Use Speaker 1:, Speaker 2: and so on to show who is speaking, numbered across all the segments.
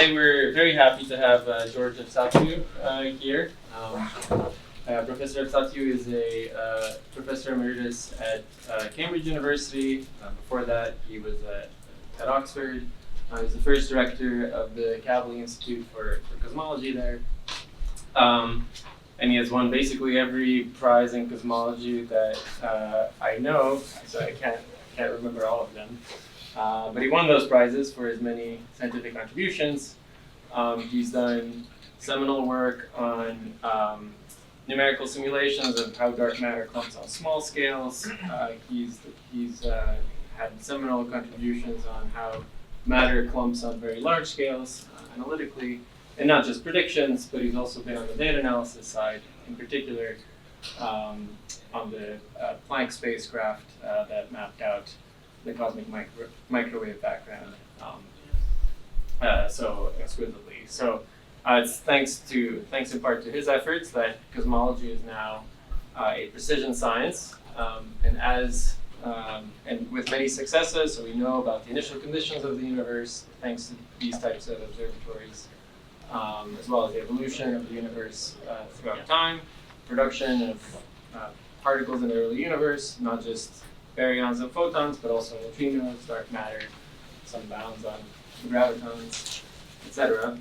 Speaker 1: today we're very happy to have George Efstathiou here. Professor Efstathiou is a professor emeritus at Cambridge University. Before that, he was at Oxford. He was the first director of the Kavli Institute for Cosmology there. And he has won basically every prize in cosmology that I know, so I can't remember all of them. But he won those prizes for his many scientific contributions. He's done seminal work on numerical simulations of how dark matter clumps on small scales. He's had seminal contributions on how matter clumps on very large scales analytically, and not just predictions, but he's also been on the data analysis side, in particular on the Planck spacecraft that mapped out the cosmic microwave background so exquisitely. So it's thanks in part to his efforts that cosmology is now a precision science, and with many successes. So we know about the initial conditions of the universe thanks to these types of observatories, as well as the evolution of the universe throughout time, production of particles in the early universe, not just baryons and photons, but also neutrinos, dark matter, some bounds on gravitons, etc.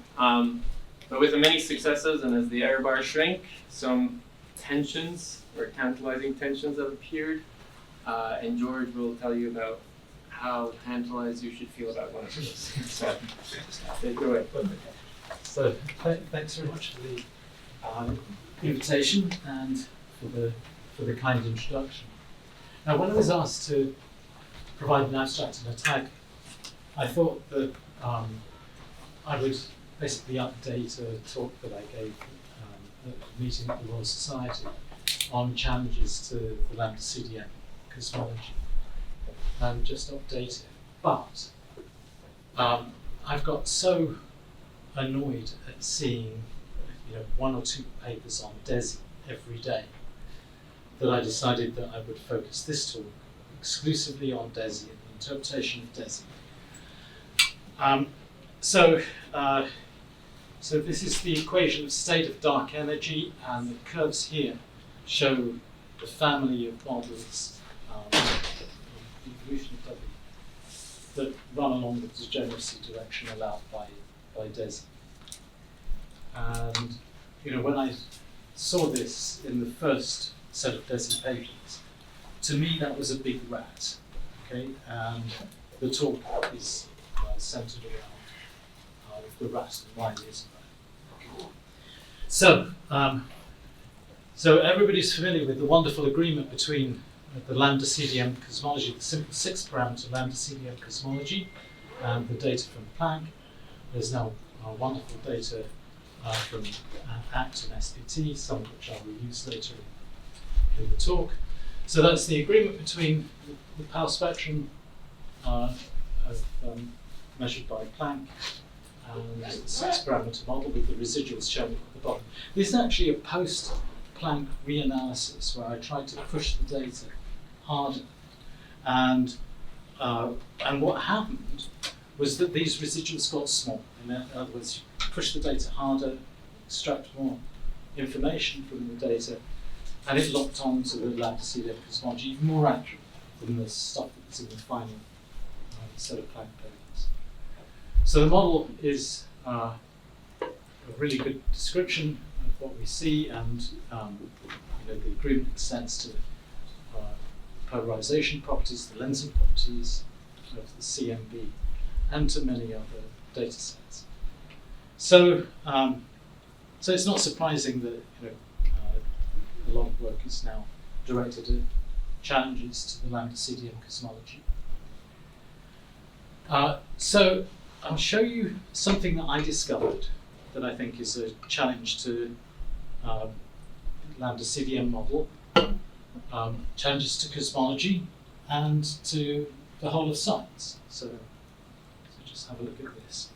Speaker 1: But with the many successes, and as the error bars shrink, some tensions or tantalizing tensions have appeared. And George will tell you about how tantalized you should feel about one of those. So, take it away.
Speaker 2: So, thanks very much for the invitation and for the kind introduction. Now, when I was asked to provide an abstract and a tag, I thought that I would basically update a talk that I gave at a meeting at the Royal Society on challenges to the Lambda CDM Cosmology, and just update it. But I've got so annoyed at seeing one or two papers on DESI every day that I decided that I would focus this talk exclusively on DESI and the interpretation of DESI. So this is the equation of state of dark energy, and the curves here show the family of models, the evolution of W, that run along the degeneracy direction allowed by DESI. And when I saw this in the first set of DESI papers, to me that was a big rat. Okay, and the talk is centered around the rat and why it is a rat. So everybody's familiar with the wonderful agreement between the Lambda CDM Cosmology, the simple 6-parameter Lambda CDM Cosmology, and the data from Planck. There's now wonderful data from ACT and SPT, some of which I'll reuse later in the talk. So that's the agreement between the power spectrum measured by Planck and the 6-parameter model with the residuals shown at the bottom. This is actually a post-Planck reanalysis where I tried to push the data harder. And what happened was that these residuals got small. In other words, you push the data harder, extract more information from the data, and it locked on to the Lambda CDM cosmology even more accurate than the stuff that's in the final set of Planck papers. So the model is a really good description of what we see, and the agreement extends to polarization properties, the lensing properties of the CMB, and to many other data sets. So it's not surprising that a lot of work is now directed at challenges to the Lambda CDM cosmology. So I'll show you something that I discovered that I think is a challenge to Lambda CDM model, challenges to cosmology, and to the whole of science. So just have a look at this.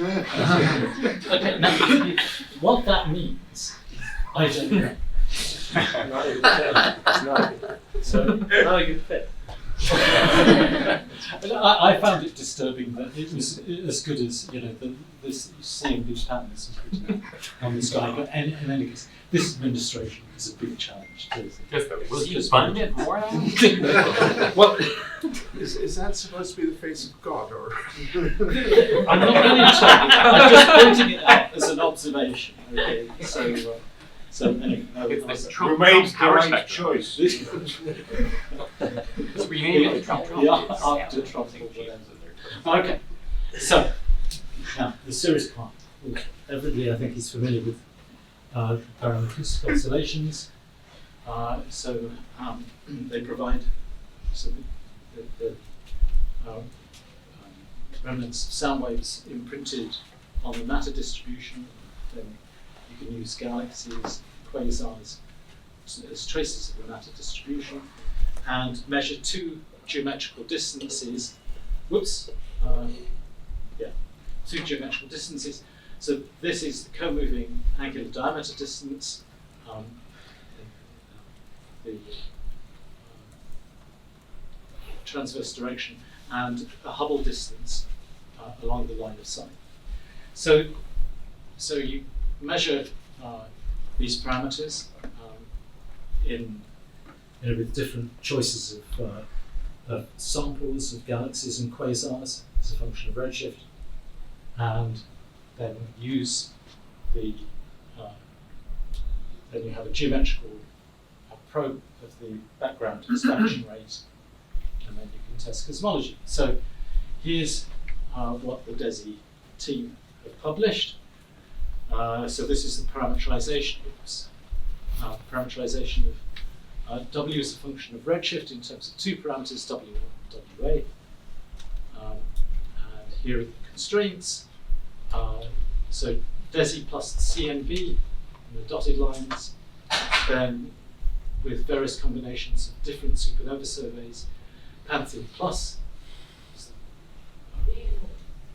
Speaker 2: Okay, now what that means, I don't know.
Speaker 1: It's not a good fit.
Speaker 2: So,
Speaker 1: Not a good fit.
Speaker 2: I found it disturbing that it was as good as this CMB patterns on this guy. But in any case, this administration is a big challenge.
Speaker 3: Was he fund it more now?
Speaker 4: Well, is that supposed to be the face of God, or?
Speaker 2: I'm not really interpreting. I'm just pointing it out as an observation. Okay, so anyway,
Speaker 3: It's the
Speaker 4: You made the
Speaker 3: power
Speaker 4: right
Speaker 3: spectrum.
Speaker 4: choice.
Speaker 3: It's renamed it Trump.
Speaker 2: After Trump. Okay, so now the serious part. Everybody, I think, is familiar with parameters constellations. They provide the remnants of sound waves imprinted on the matter distribution. Then you can use galaxies, quasars as traces of the matter distribution, and measure two geometrical distances. Two geometrical distances. So this is the co-moving angular diameter distance, the transverse direction, and a Hubble distance along the line of sight. So you measure these parameters with different choices of samples of galaxies and quasars as a function of redshift, and then use then you have a geometrical probe of the background expansion rate, and then you can test cosmology. So here's what the DESI team have published. So this is the parameterization of W as a function of redshift in terms of two parameters, W and WA. And here are the constraints. So DESI plus the CNV, and the dotted lines, then with various combinations of different supernova surveys, Pantheon plus,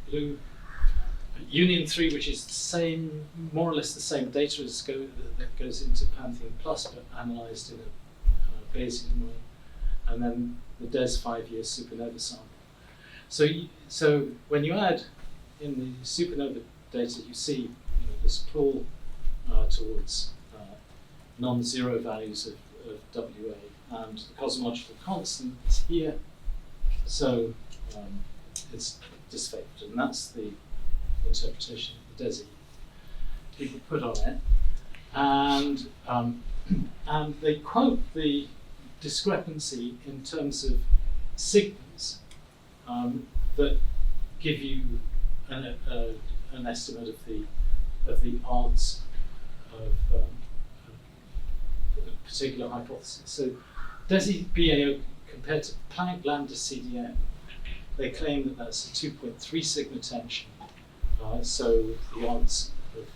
Speaker 2: blue, Union 3, which is the same, more or less the same data as that goes into Pantheon plus, but analysed in a Bayesian way, and then the DES 5-year supernova sample. So when you add in the supernova data, you see this pull towards non-zero values of WA, and the cosmological constant is here. So it's disfavored, and that's the interpretation of the DESI people put on it. And they quote the discrepancy in terms of signals that give you an estimate of the odds of a particular hypothesis. So DESI BAO compared to Planck Lambda CDM, they claim that that's a 2.3 sigma tension. So the odds of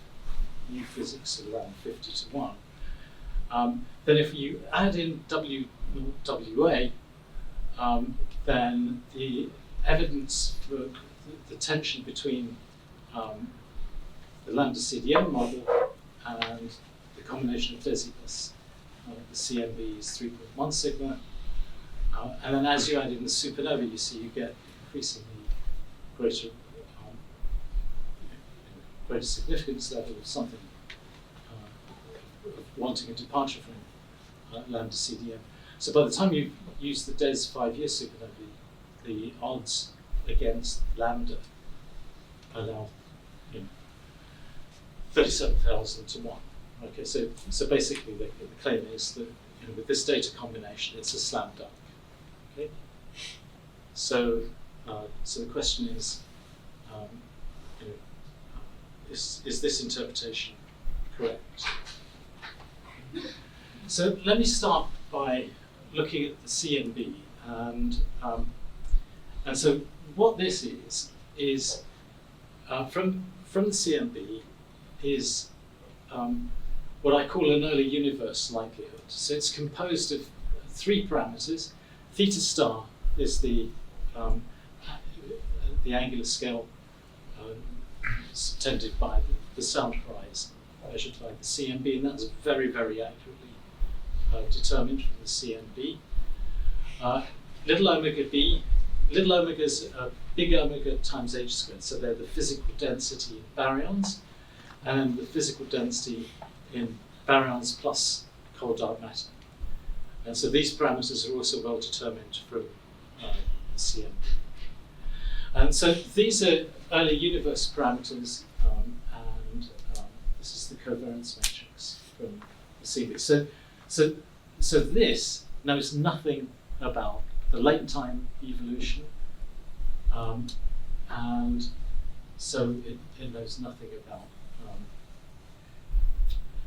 Speaker 2: new physics are around 50 to 1. Then if you add in WA, then the evidence for the tension between the Lambda CDM model and the combination of DESI plus the CMB is 3.1 sigma. And then as you add in the supernova, you see you get increasingly greater significance level of something wanting a departure from Lambda CDM. So by the time you use the DES 5-year supernova, the odds against Lambda are now 37,000 to 1. Okay, so basically the claim is that with this data combination, it's a slam dunk. Okay, so the question is, is this interpretation correct? So let me start by looking at the CNB, and so what this is from the CNB is what I call an early universe likelihood. So it's composed of 3 parameters. Theta star is the angular scale subtended by the sound horizon measured by the CNB, and that's very, very accurately determined from the CNB. little omega b, little omega is big omega times h squared, so they're the physical density in baryons, and then the physical density in baryons plus cold dark matter. And so these parameters are also well determined from CMB. And so these are early universe parameters, and this is the covariance matrix from the CMB. So this knows nothing about the late time evolution, and so it knows nothing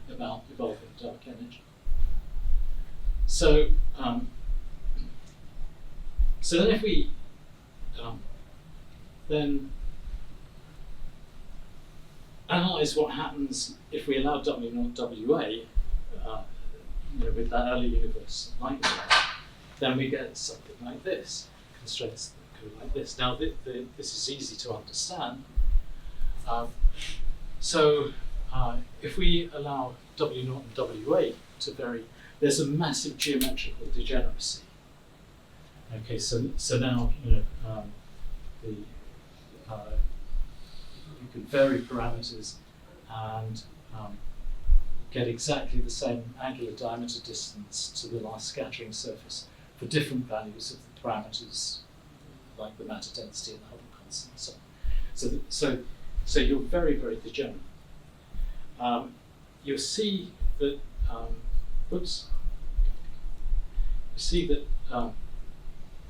Speaker 2: about evolving dark energy. So then if we then analyze what happens if we allow W0 WA, with that early universe likelihood, then we get something like this, constraints that go like this. Now this is easy to understand. If we allow W0 and WA to vary, there's a massive geometrical degeneracy. Okay, so now you can vary parameters and get exactly the same angular diameter distance to the last scattering surface for different values of the parameters, like the matter density and the Hubble constant. So you're very, very degenerate. You'll see that.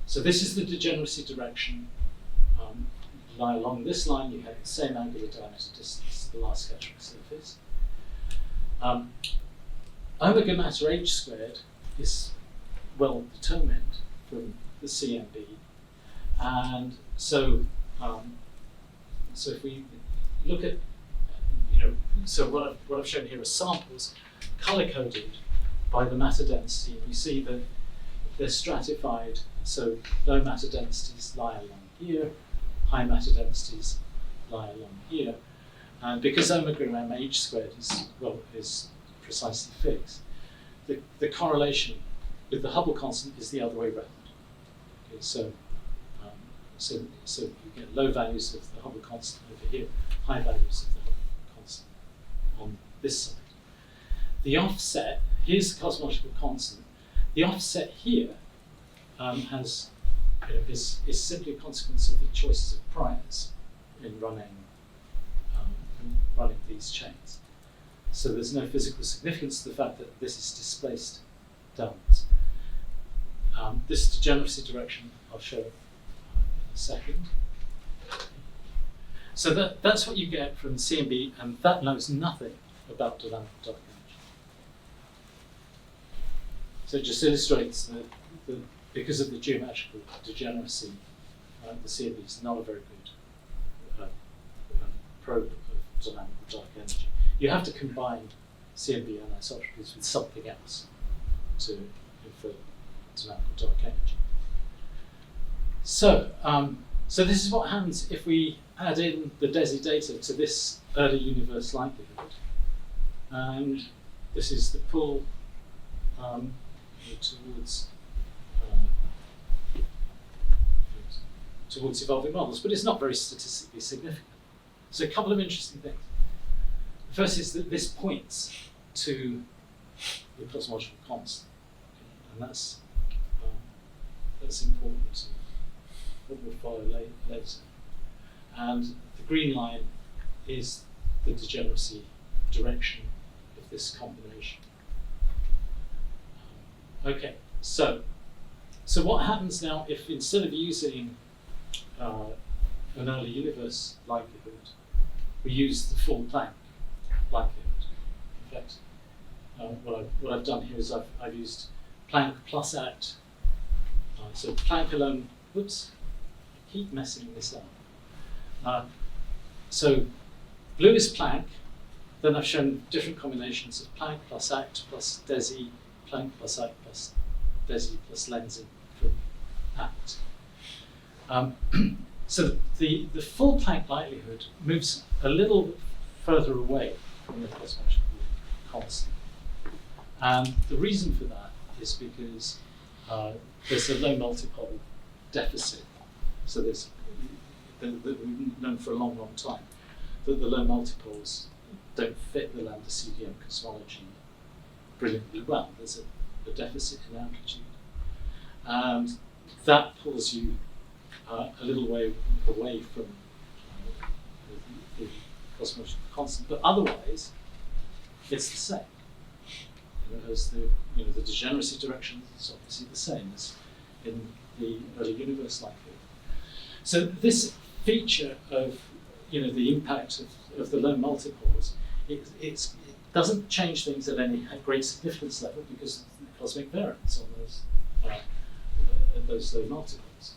Speaker 2: So this is the degeneracy direction. Lie along this line, you have the same angular diameter distance to the last scattering surface. Omega matter h squared is well determined from the CMB, and so if we look at, so what I've shown here are samples color coded by the matter density. We see that they're stratified, so low matter densities lie along here, high matter densities lie along here, and because omega mh squared is precisely fixed, the correlation with the Hubble constant is the other way around. Okay, so you get low values of the Hubble constant over here, high values of the Hubble constant on this side. The offset, here's the cosmological constant. The offset here is simply a consequence of the choices of priors in running these chains. So there's no physical significance to the fact that this is displaced downwards. This degeneracy direction I'll show in a second. So that's what you get from CMB, and that knows nothing about dynamic dark energy. So it just illustrates that because of the geometrical degeneracy, the CMB is not a very good probe of dynamical dark energy. You have to combine CMB anisotropies with something else to infer dynamical dark energy. So this is what happens if we add in the DESI data to this early universe likelihood, and this is the pull towards evolving models, but it's not very statistically significant. So a couple of interesting things. The first is that this points to the cosmological constant, and that's important. What will follow later. And the green line is the degeneracy direction of this combination. Okay, so what happens now if instead of using an early universe likelihood, we use the full Planck likelihood? In fact, what I've done here is I've used Planck plus ACT. So Planck alone, whoops, I keep messing this up. So blue is Planck, then I've shown different combinations of Planck plus ACT plus DESI, Planck plus ACT plus DESI plus lensing from ACT. So the full Planck likelihood moves a little further away from the cosmological constant. And the reason for that is because there's a low multipole deficit. So there's that we've known for a long, long time that the low multipoles don't fit the Lambda CDM cosmology brilliantly well. There's a deficit in amplitude, and that pulls you a little way away from the cosmological constant. But otherwise, it's the same. As the degeneracy direction is obviously the same as in the early universe likelihood. So this feature of the impact of the low multipoles, it doesn't change things at any great significance level because of the cosmic variance on those low multipoles.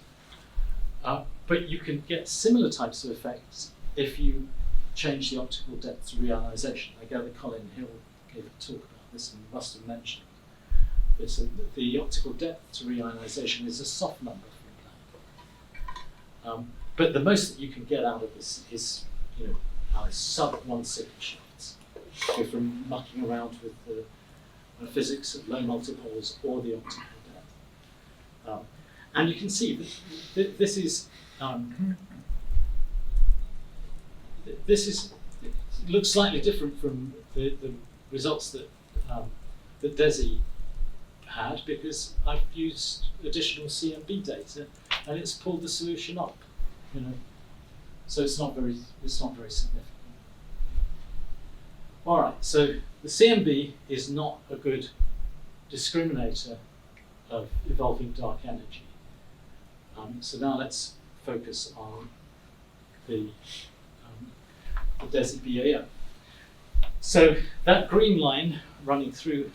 Speaker 2: But you can get similar types of effects if you change the optical depth to reionization. I gather Colin Hill gave a talk about this and must have mentioned this. The optical depth to reionization is a soft number for a Planck. But the most that you can get out of this is sub 1 second shifts. Go from mucking around with the physics of low multipoles or the optical depth. And you can see that this is it looks slightly different from the results that that DESI had, because I've used additional CMB data and it's pulled the solution up, so it's not very significant. All right, so the CMB is not a good discriminator of evolving dark energy. So now let's focus on the DESI BAO. So that green line running through,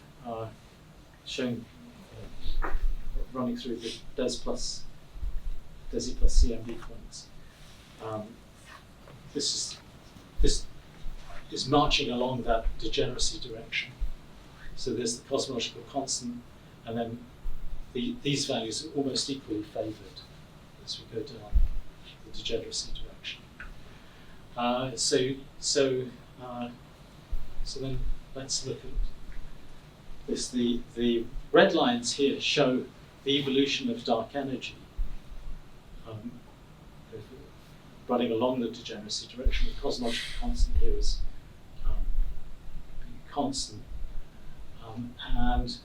Speaker 2: running through the DESI plus CMB points. This is marching along that degeneracy direction. So there's the cosmological constant, and then these values are almost equally favoured as we go down the degeneracy direction. So then let's look at this. The red lines here show the evolution of dark energy running along the degeneracy direction. The cosmological constant here is constant, and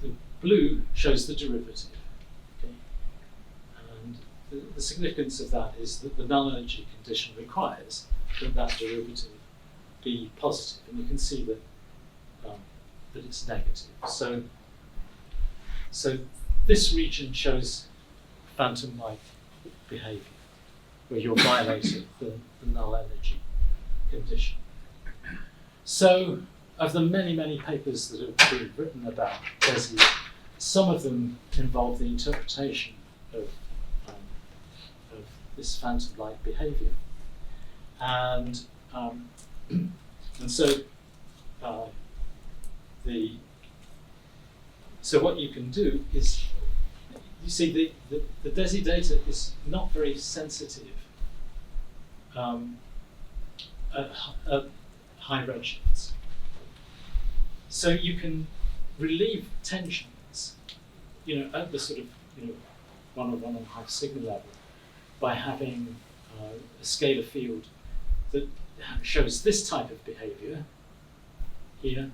Speaker 2: the blue shows the derivative. Okay? And the significance of that is that the null energy condition requires that derivative be positive, and you can see that that it's negative. So this region shows phantom-like behavior, where you're violating the null energy condition. So, of the many, many papers that have been written about DESI, some of them involve the interpretation of this phantom-like behavior, and so what you can do is, you see the DESI data is not very sensitive at high redshifts. So you can relieve tensions, at the sort of 1 or 1.5 sigma level by having a scalar field that shows this type of behavior here,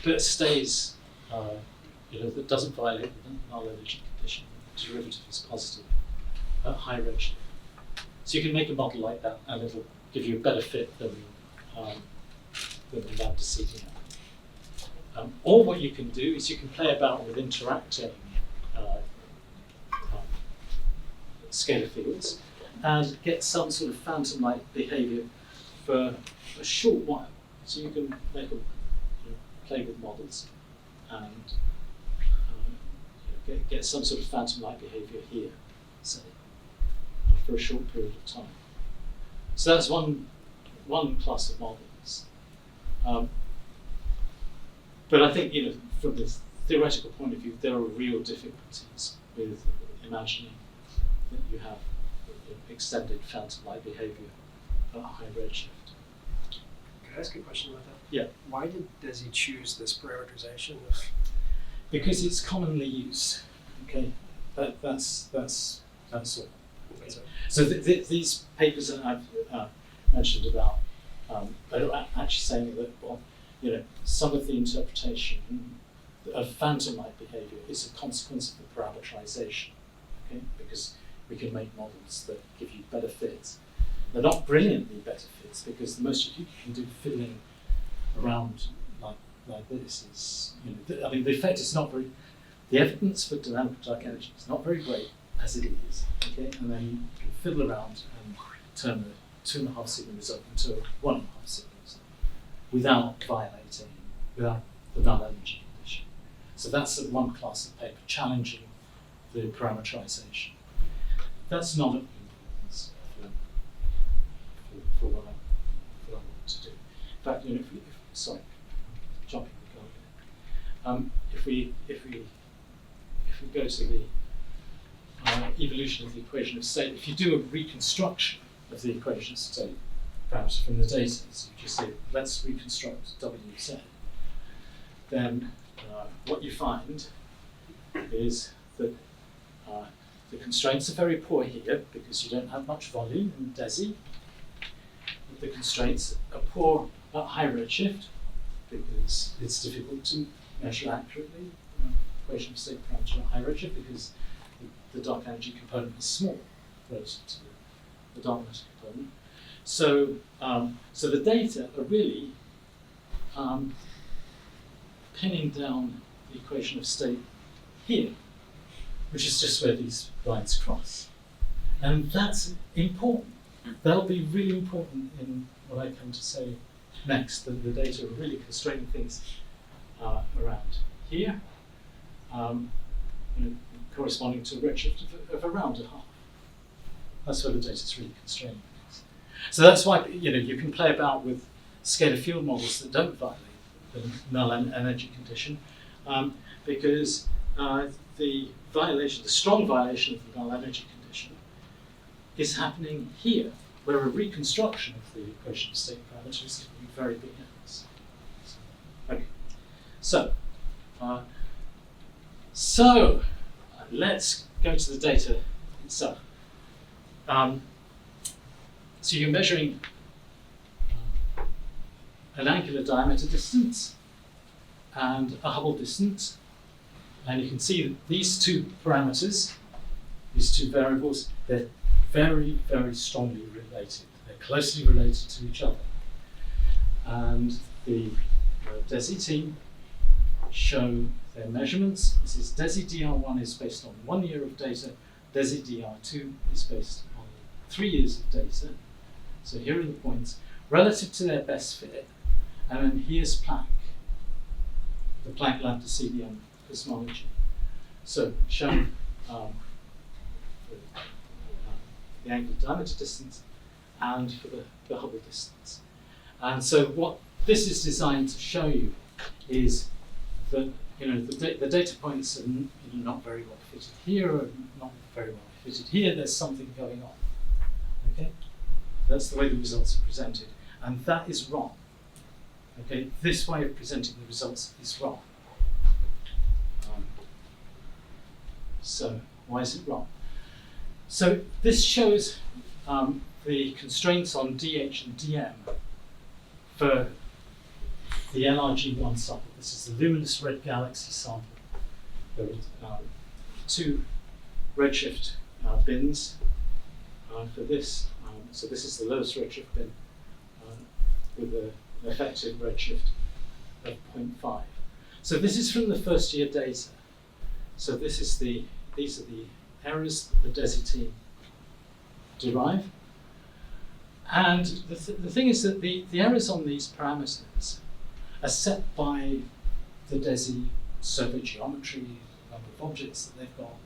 Speaker 2: but stays, that doesn't violate the null energy condition. The derivative is positive at high redshift. So you can make a model like that, and it'll give you a better fit than the Lambda CDM. Or what you can do is you can play about with interacting scalar fields and get some sort of phantom-like behavior for a short while. So you can play with models and get some sort of phantom-like behavior here, say, for a short period of time. So that's one class of models. But I think, from the theoretical point of view, there are real difficulties with imagining that you have extended phantom-like behavior at a high redshift.
Speaker 5: Can I ask you a question about that?
Speaker 2: Yeah.
Speaker 5: Why does he choose this parameterization?
Speaker 2: Because it's commonly used. Okay, that's all. Okay. So these papers that I've mentioned about are actually saying that, well, you know, some of the interpretation of phantom-like behavior is a consequence of the parameterization. Okay, because we can make models that give you better fits. They're not brilliantly better fits because the most you can do fiddling around like this is, you know, I mean, the effect is not very. The evidence for dynamic dark energy is not very great as it is. Okay, and then you can fiddle around and turn the 2.5 sigma result into a 1.5 sigma result without the null energy condition. So that's the one class of paper challenging the parameterization. That's not of importance for what I want to do. In fact, you know, sorry, jumping the gun. If we go to the evolution of the equation of state, if you do a reconstruction of the equation of state, perhaps from the data, so you just say, let's reconstruct WZ, then what you find is that the constraints are very poor here because you don't have much volume in DESI. The constraints are poor at high redshift because it's difficult to measure accurately equation of state parameter at high redshift because the dark energy component is small relative to the dark matter component. So, so the data are really pinning down the equation of state here, which is just where these lines cross. And that's important. That'll be really important in what I come to say next, that the data are really constraining things around here, you know, corresponding to a redshift of around a half. That's where the data is really constraining things. So that's why, you know, you can play about with scalar field models that don't violate the null energy condition, because the strong violation of the null energy condition is happening here, where a reconstruction of the equation of state parameters is giving you very big errors. Okay, so let's go to the data itself. So you're measuring an angular diameter distance and a Hubble distance, and you can see that these two parameters, these two variables, they're very, very strongly related. They're closely related to each other. And the DESI team show their measurements. This is DESI DR1 is based on 1 year of data. DESI DR2 is based on 3 years of data. So here are the points relative to their best fit. And then here's Planck, the Planck Lambda CDM Cosmology. So showing the angular diameter distance and for the Hubble distance. And so what this is designed to show you is that, you know, the data points are not very well fitted here, or not very well fitted here. There's something going on. Okay, that's the way the results are presented, and that is wrong. Okay, this way of presenting the results is wrong. So why is it wrong? So this shows the constraints on DH and DM for the LRG1 sample. This is the luminous red galaxy sample. There are 2 redshift bins for this. So this is the lowest redshift bin with an effective redshift of 0.5. So this is from the first year data. So these are the errors that the DESI team derive. And the thing is that the errors on these parameters are set by the DESI survey geometry, the number of objects that they've got,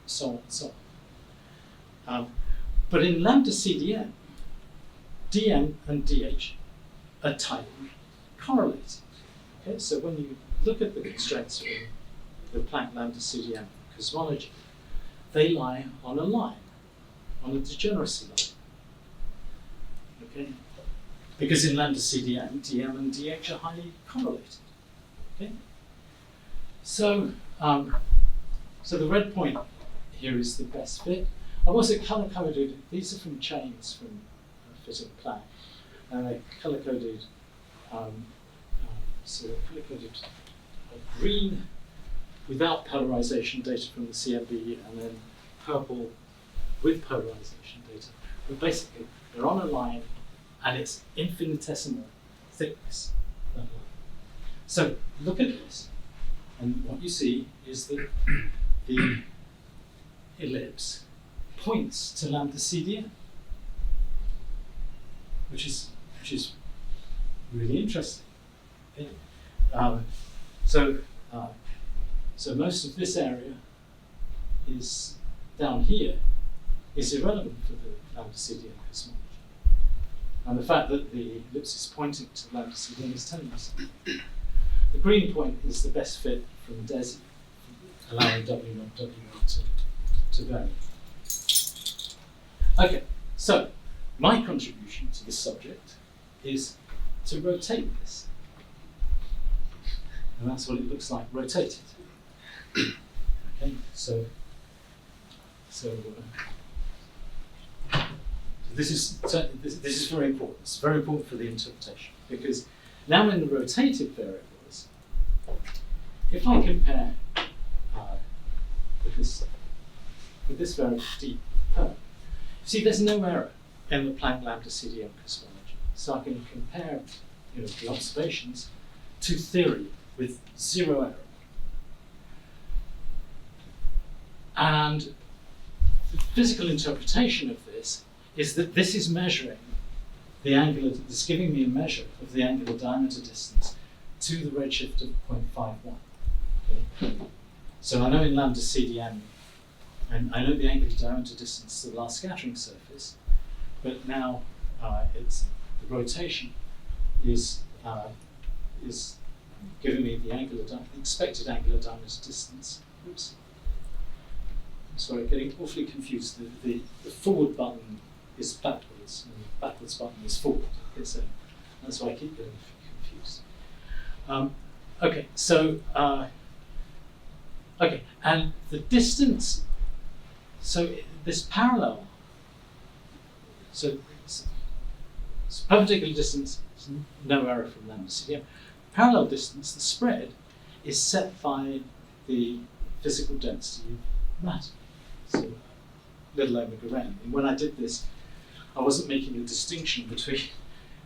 Speaker 2: so on and so on. But in Lambda CDM, DM and DH are tightly correlated. Okay, so when you look at the constraints from the Planck Lambda CDM cosmology, they lie on a line, on a degeneracy line. Okay? Because in Lambda CDM, DM and DH are highly correlated. Okay? So so the red point here is the best fit. I've also color coded, these are from chains from fitting Planck, and they're color coded, so they're color coded green without polarization data from the CMB, and then purple with polarization data. But basically, they're on a line, and it's infinitesimal thickness. That line. So look at this, and what you see is that the ellipse points to Lambda CDM, which is really interesting. Okay? So most of this area is down here is irrelevant for the Lambda CDM cosmology. And the fact that the ellipse is pointing to Lambda CDM is telling us something. The green point is the best fit from DESI, allowing W0 to vary. Okay, so my contribution to this subject is to rotate this. And that's what it looks like rotated. Okay, so this is very important. It's very important for the interpretation, because now in the rotated variables, if I compare with this variable d per, see there's no error in the Planck Lambda CDM cosmology, so I can compare the observations to theory with zero error. And the physical interpretation of this is that this is measuring the angular, it's giving me a measure of the angular diameter distance to the redshift of 0.51. Okay? So I know in Lambda CDM, and I know the angular diameter distance to the last scattering surface, but now it's the rotation is giving me the expected angular diameter distance. Oops. Sorry, getting awfully confused. The forward button is backwards, and the backwards button is forward. Okay, so that's why I keep getting confused. Okay, so okay, and the distance. So this parallel. So perpendicular distance is no error from Lambda CDM. Parallel distance, the spread, is set by the physical density of matter. So little omega n. And when I did this, I wasn't making a distinction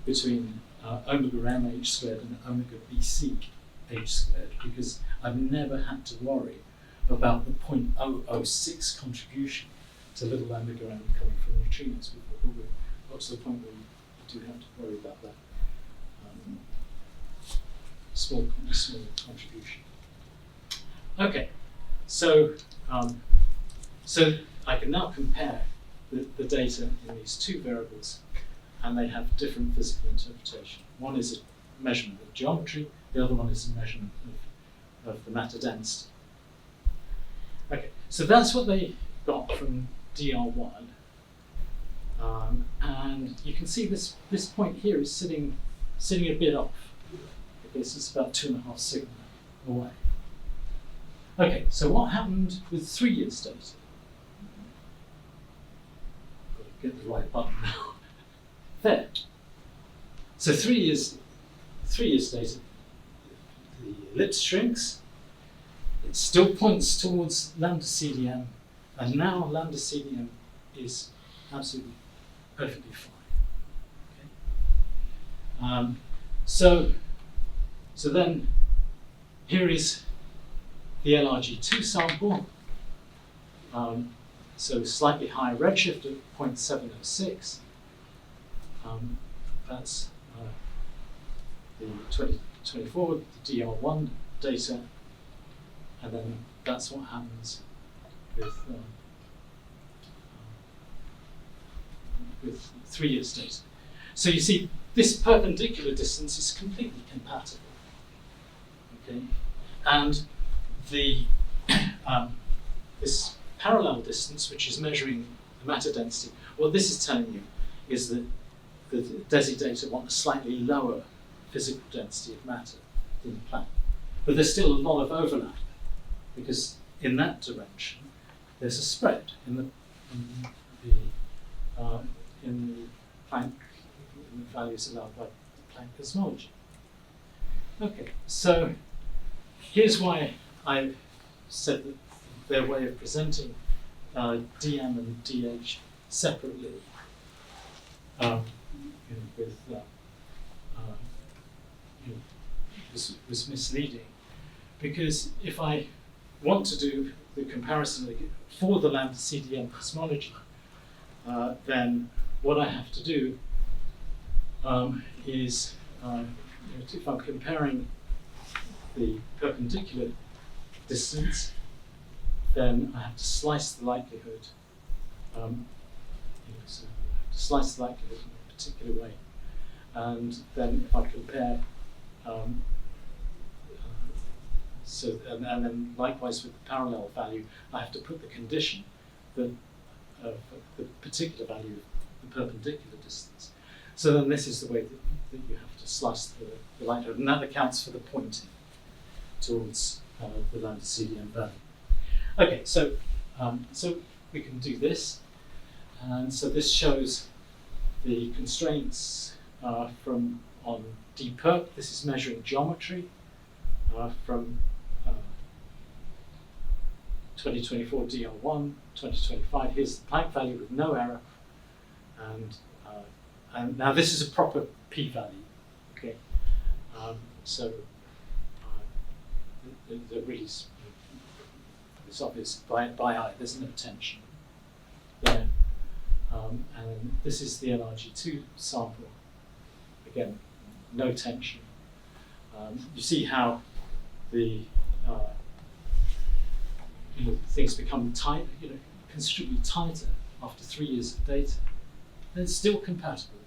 Speaker 2: between omega m h squared and omega bc h squared, because I've never had to worry about the 0.006 contribution to little omega m coming from neutrinos before. But we got to the point where you do have to worry about that small contribution. Okay, so so I can now compare the data in these two variables, and they have different physical interpretation. One is a measurement of geometry, the other one is a measurement of the matter density. Okay, so that's what they got from DR1. And you can see this point here is sitting a bit off. Okay, so it's about 2.5 sigma away. Okay, so what happened with 3 years data? Got to get the right button now. There. So 3 years data, the ellipse shrinks. It still points towards Lambda CDM, and now Lambda CDM is absolutely perfectly fine. Okay? So then here is the LRG2 sample. So slightly higher redshift of 0.706. That's the 2024, the DR1 data, and then that's what happens with 3 years data. So you see, this perpendicular distance is completely compatible. Okay, and the this parallel distance, which is measuring the matter density, what this is telling you is that the DESI data want a slightly lower physical density of matter than Planck, but there's still a lot of overlap because in that direction there's a spread in the Planck, in the values allowed by Planck cosmology. Okay, so here's why I said that their way of presenting DM and DH separately was misleading, because if I want to do the comparison for the Lambda CDM cosmology, then what I have to do is, if I'm comparing the perpendicular distance, then I have to slice the likelihood. So I have to slice the likelihood in a particular way, and then if I compare, and then likewise with the parallel value, I have to put the condition that of the particular value of the perpendicular distance. So then this is the way that you have to slice the likelihood, and that accounts for the pointing towards the Lambda CDM value. Okay, so we can do this, and so this shows the constraints from on dperp. This is measuring geometry from 2024 DR1, 2025. Here's the Planck value with no error, and now this is a proper p-value. Okay, so the really it's obvious by eye. There's no tension there, and this is the LRG2 sample. Again, no tension. You see how the things become tight, considerably tighter after 3 years of data. And it's still compatible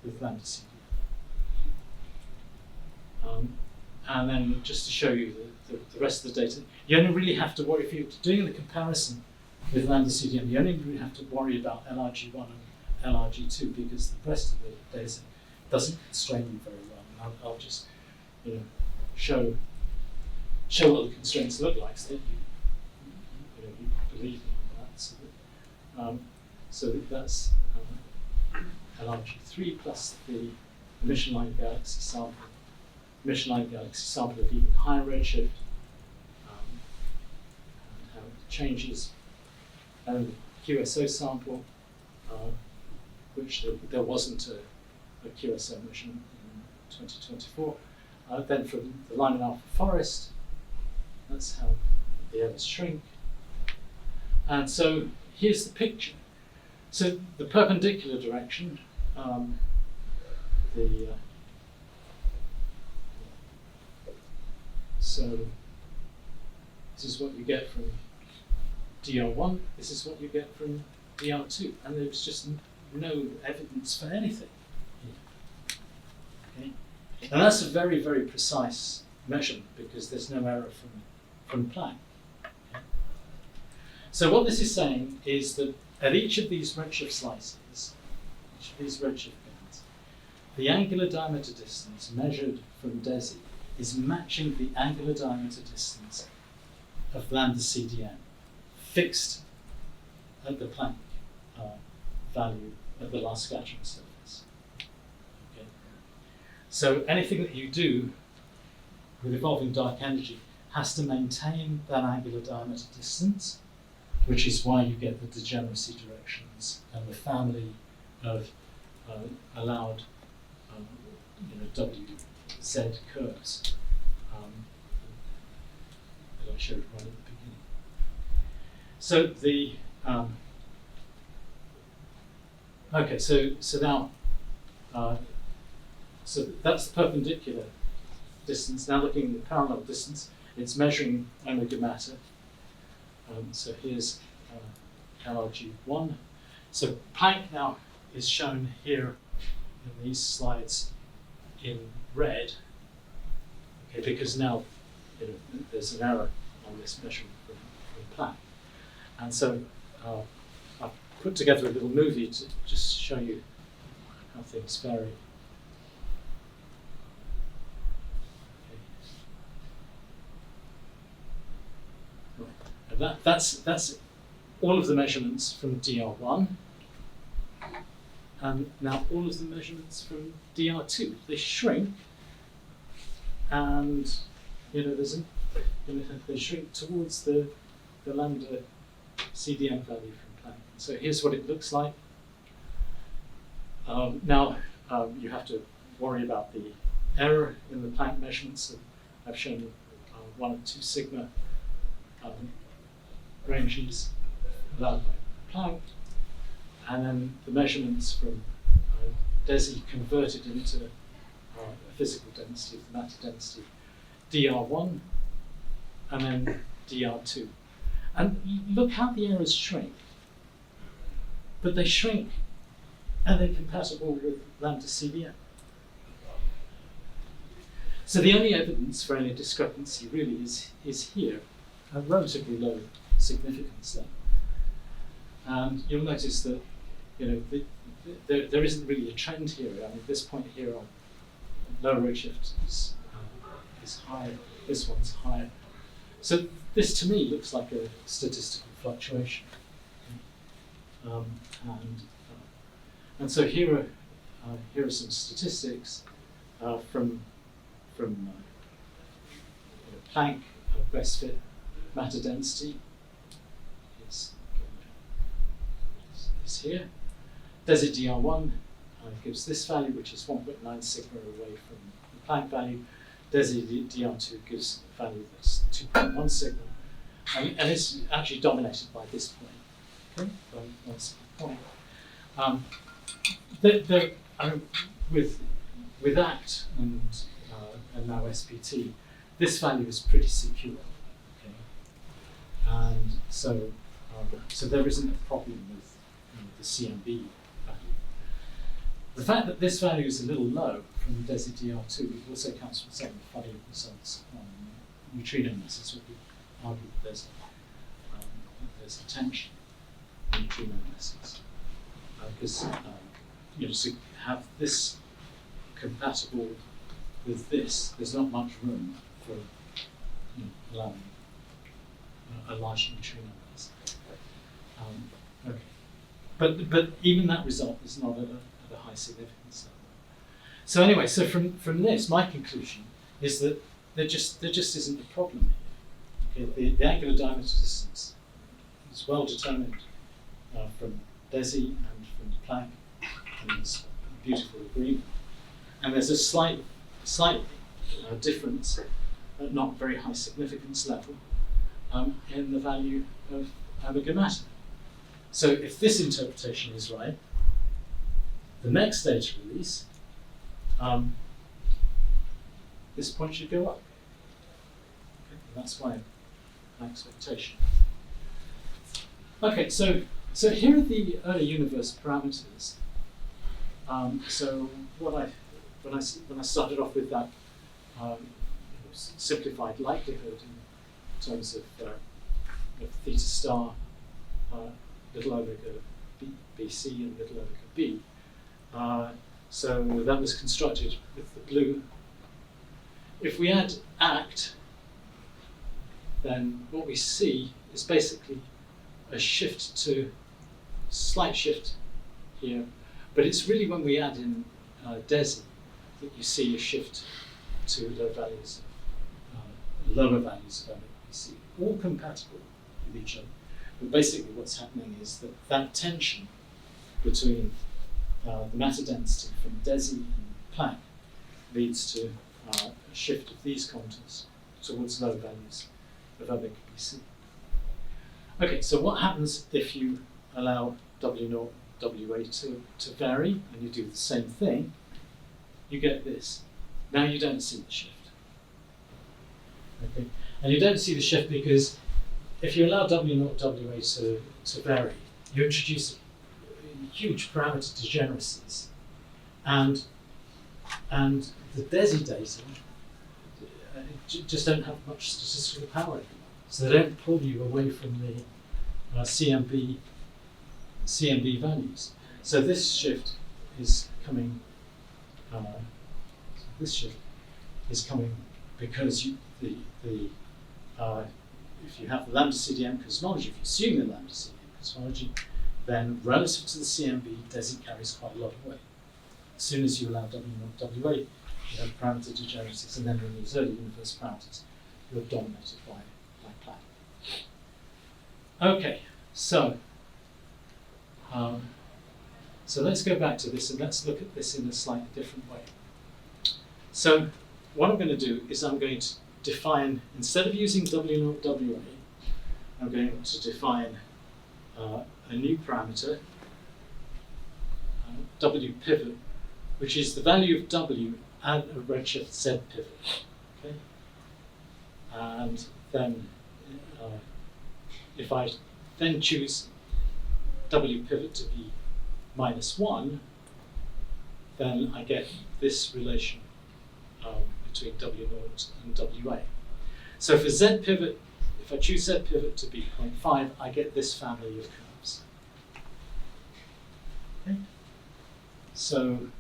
Speaker 2: with Lambda CDM. And then just to show you the rest of the data, you only really have to worry, if you're doing the comparison with Lambda CDM, you only really have to worry about LRG1 and LRG2, because the rest of the data doesn't constrain you very well. And I'll just show what the constraints look like, so that you believe in that. So that's LRG3 plus the emission line galaxy sample. Emission line galaxy sample of even higher redshift, and how it changes, and the QSO sample, which there wasn't a QSO mission in 2024. Then from the line and alpha forest, that's how the errors shrink. And so here's the picture. So the perpendicular direction, so this is what you get from DR1, this is what you get from DR2, and there's just no evidence for anything here. Okay? And that's a very, very precise measurement, because there's no error from Planck. Okay? So what this is saying is that at each of these redshift slices, each of these redshift bands, the angular diameter distance measured from DESI is matching the angular diameter distance of Lambda CDM, fixed at the Planck value of the last scattering surface. Okay. So anything that you do with evolving dark energy has to maintain that angular diameter distance, which is why you get the degeneracy directions and the family of allowed WZ curves that I showed right at the beginning. So the okay, so now so that's the perpendicular distance. Now looking at the parallel distance, it's measuring omega matter. So here's LRG1. So Planck now is shown here in these slides in red, okay, because now there's an error on this measurement from Planck. And so I've put together a little movie to just show you how things vary. Okay. That's all of the measurements from DR1, and now all of the measurements from DR2. They shrink, and they shrink towards the Lambda CDM value from Planck. So here's what it looks like. Now you have to worry about the error in the Planck measurements. I've shown 1 and 2 sigma ranges allowed by Planck, and then the measurements from DESI converted into a physical density, the matter density, DR1, and then DR2. And look how the errors shrink. But they shrink, and they're compatible with Lambda CDM. So the only evidence for any discrepancy really is here, a relatively low significance level. And you'll notice that there isn't really a trend here. I mean, this point here on low redshift is higher, this one's higher. So this to me looks like a statistical fluctuation. And so here are some statistics from Planck best fit matter density is here. DESI DR1 gives this value, which is 1.9 sigma away from the Planck value. DESI DR2 gives a value that's 2.1 sigma, and it's actually dominated by this point. Okay, by one sigma point. With ACT and now SPT, this value is pretty secure. Okay, and so there isn't a problem with the CMB value. The fact that this value is a little low from DESI DR2 also counts for some funny results on neutrino masses. So we argue that there's a tension in neutrino masses because to have this compatible with this, there's not much room for allowing a large neutrino mass. Okay, but even that result is not at a high significance level. So anyway, so from this, my conclusion is that there just isn't a problem here. Okay, the angular diameter distance is well determined from DESI and from Planck, and it's a beautiful agreement. And there's a slight difference at not very high significance level in the value of omega matter. So if this interpretation is right, the next data release, this point should go up. Okay, that's my expectation. Okay, so here are the early universe parameters. So when I started off with that simplified likelihood in terms of theta star, little omega BC and little omega B. So that was constructed with the blue. If we add ACT, then what we see is basically a slight shift here, but it's really when we add in DESI that you see a shift to lower values of omega BC, all compatible with each other. But basically what's happening is that tension between the matter density from DESI and Planck leads to a shift of these contours towards low values of omega BC. Okay, so what happens if you allow W0, WA to vary and you do the same thing? You get this. Now you don't see the shift. Okay, and you don't see the shift because if you allow W0, WA to vary, you introduce huge parameter degeneracies, and the DESI data just don't have much statistical power anymore. So they don't pull you away from the CMB values. So this shift is coming. if you have the Lambda CDM cosmology, if you assume the Lambda CDM cosmology, then relative to the CMB, DESI carries quite a lot of weight. As soon as you allow W0 WA, you have parameter degeneracies, and then in these early universe parameters, you're dominated by Planck. Okay, so let's go back to this and let's look at this in a slightly different way. So what I'm going to do is I'm going to define, instead of using W0 WA, I'm going to define a new parameter, W pivot, which is the value of W at a redshift Z pivot. Okay? And then if I then choose W pivot to be -1, then I get this relation between W0 and WA. So for Z pivot, if I choose Z pivot to be 0.5, I get this family of curves. Okay? So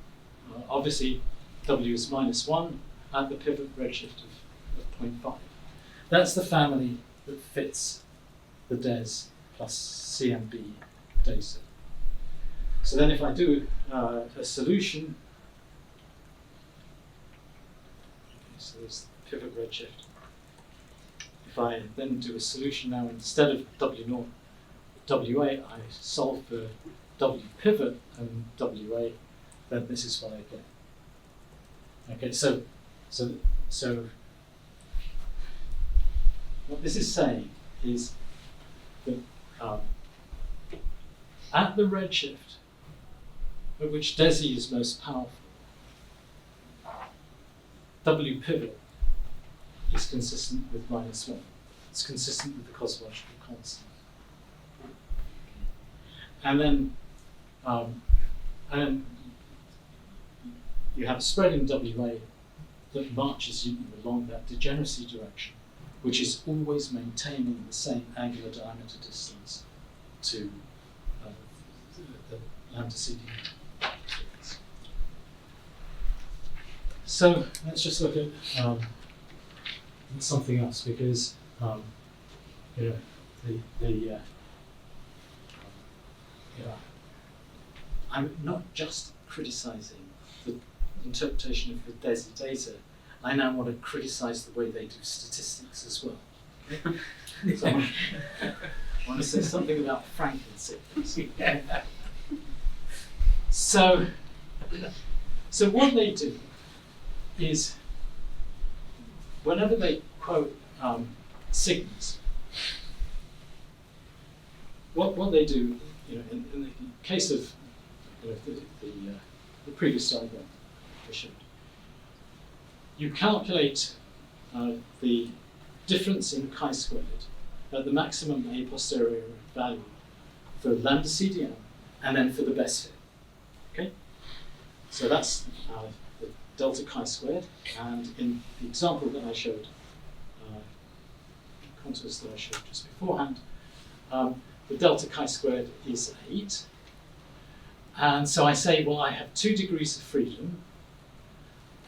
Speaker 2: obviously W is -1 at the pivot redshift of 0.5. That's the family that fits the DES plus CMB data. So then if I do a solution, okay, so there's the pivot redshift. If I then do a solution now, instead of W0 WA, I solve for W pivot and WA, then this is what I get. Okay, so what this is saying is that at the redshift at which DESI is most powerful, W pivot is consistent with -1. It's consistent with the cosmological constant. And then you have a spreading WA that marches you along that degeneracy direction, which is always maintaining the same angular diameter distance to the Lambda CDM. So let's just look at something else, because I'm not just criticizing the interpretation of the DESI data. I now want to criticize the way they do statistics as well. Okay? So I want to say something about Franklin-sequence. So what they do is, whenever they quote sigmas, what they do, in the case of the previous diagram I showed, you calculate the difference in chi-squared at the maximum a posteriori value for Lambda CDM and then for the best fit. Okay, so that's the delta chi-squared, and in the example that I showed, contours that I showed just beforehand, the delta chi-squared is 8. And so I say, well, I have 2 degrees of freedom,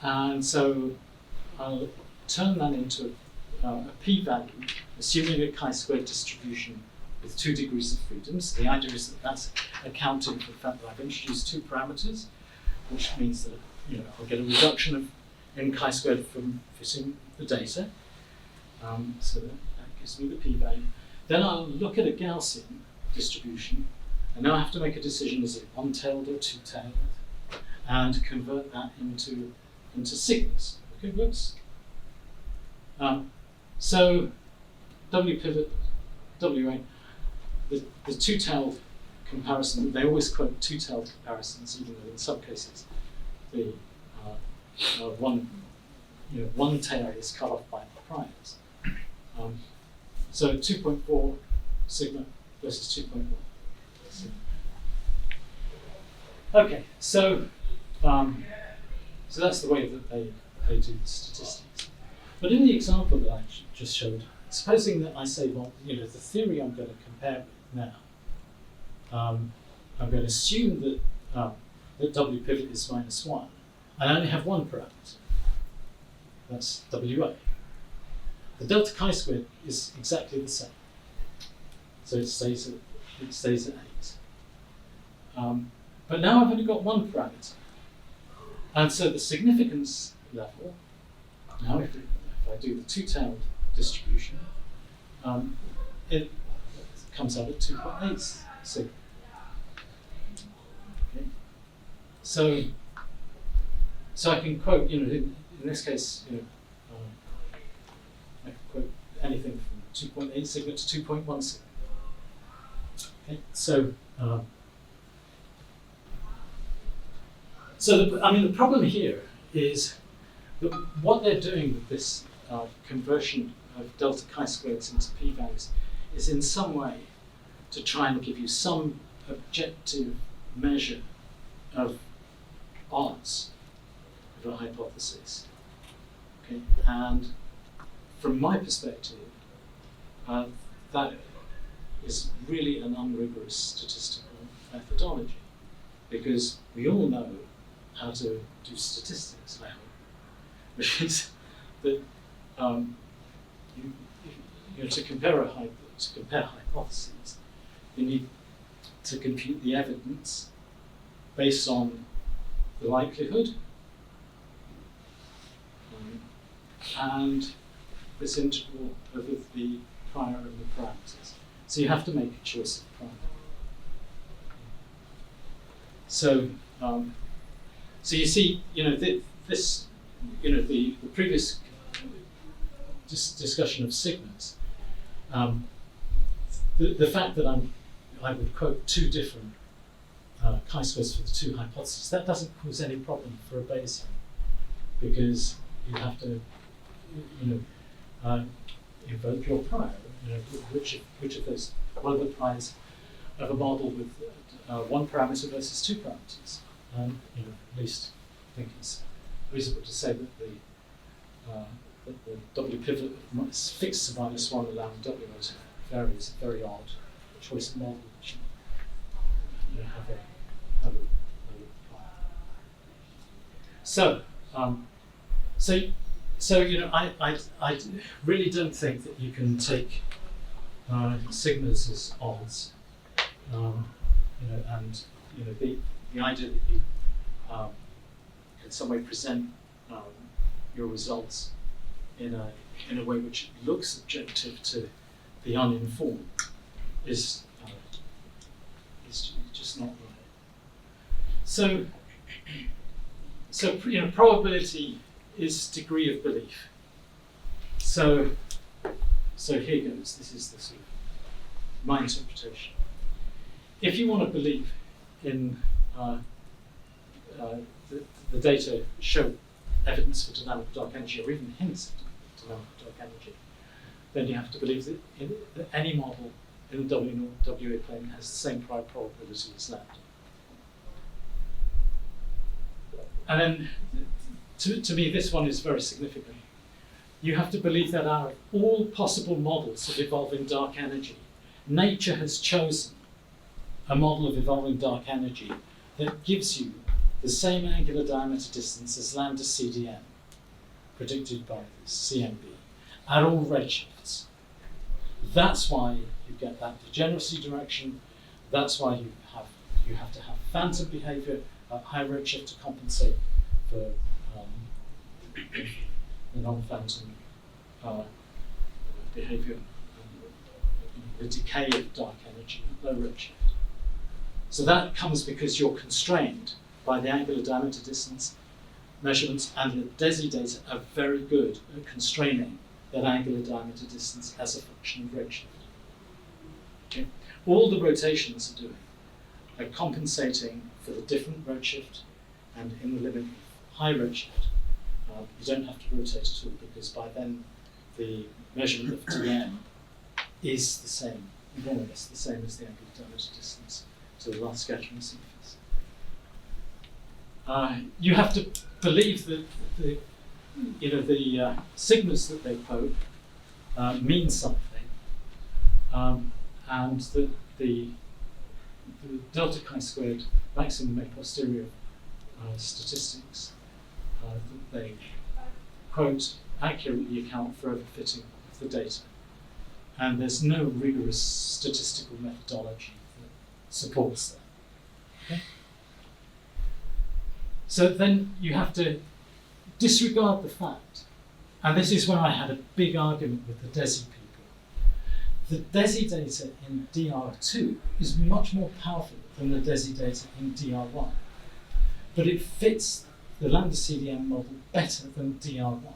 Speaker 2: and so I'll turn that into a p-value, assuming a chi-squared distribution with 2 degrees of freedom. So the idea is that that's accounting for the fact that I've introduced 2 parameters, which means that I'll get a reduction in chi-squared from fitting the data. So that gives me the p-value. Then I'll look at a Gaussian distribution, and now I have to make a decision: is it one-tailed or two-tailed, and convert that into sigmas. Okay, whoops. So W pivot, WA, the two-tailed comparison. They always quote two-tailed comparisons, even though in some cases the one tail is cut off by priors. So 2.4 sigma versus 2.1 sigma. Okay, so that's the way that they do statistics. But in the example that I just showed, supposing that I say, well, the theory I'm going to compare with now, I'm going to assume that that W pivot is -1. I only have one parameter. That's WA. The delta chi-squared is exactly the same. So it stays at 8. But now I've only got one parameter. And so the significance level, now if I do the two-tailed distribution, it comes out at 2.8 sigma. Okay. So I can quote, in this case, I can quote anything from 2.8 sigma to 2.1 sigma. Okay. So the problem here is that what they're doing with this conversion of delta chi-squareds into p-values is in some way to try and give you some objective measure of odds of a hypothesis. Okay, and from my perspective, that is really an unrigorous statistical methodology, because we all know how to do statistics now, which is that to compare hypotheses, you need to compute the evidence based on the likelihood and this integral over the prior and the parameters. So you have to make a choice of prior. So you see, the previous discussion of sigmas, the fact that I would quote two different chi-squares for the two hypotheses, that doesn't cause any problem for a Bayesian, because you have to, invoke your prior. Which of those? What are the priors of a model with one parameter versus two parameters? At least I think it's reasonable to say that the W pivot is fixed to -1, allowing W to vary is a very odd choice of model, which you have a prior. So I really don't think that you can take sigmas as odds, and the idea that you in some way present your results in a way which looks objective to the uninformed is just not right. So probability is degree of belief. So here goes. This is the sort of my interpretation. If you want to believe in the data show evidence for dynamical dark energy, or even hints of dynamical dark energy, then you have to believe that any model in the WA plane has the same prior probability as lambda. And then, to me, this one is very significant. You have to believe that out of all possible models of evolving dark energy, nature has chosen a model of evolving dark energy that gives you the same angular diameter distance as Lambda CDM, predicted by the CMB, at all redshifts. That's why you get that degeneracy direction. That's why you have to have phantom behavior at high redshift to compensate for the non-phantom behavior, the decay of dark energy at low redshift. So that comes because you're constrained by the angular diameter distance measurements, and the DESI data are very good at constraining that angular diameter distance as a function of redshift. Okay? All the rotations are doing are compensating for the different redshift, and in the limit of high redshift, you don't have to rotate at all, because by then the measurement of DM is the same, more or less the same as the angular diameter distance to the last scattering surface. You have to believe that the sigmas that they quote mean something, and that the delta chi-squared maximum a posterior statistics that they quote accurately account for overfitting the data, and there's no rigorous statistical methodology that supports that. Okay? So then you have to disregard the fact, and this is where I had a big argument with the DESI people. The DESI data in DR2 is much more powerful than the DESI data in DR1, but it fits the Lambda CDM model better than DR1.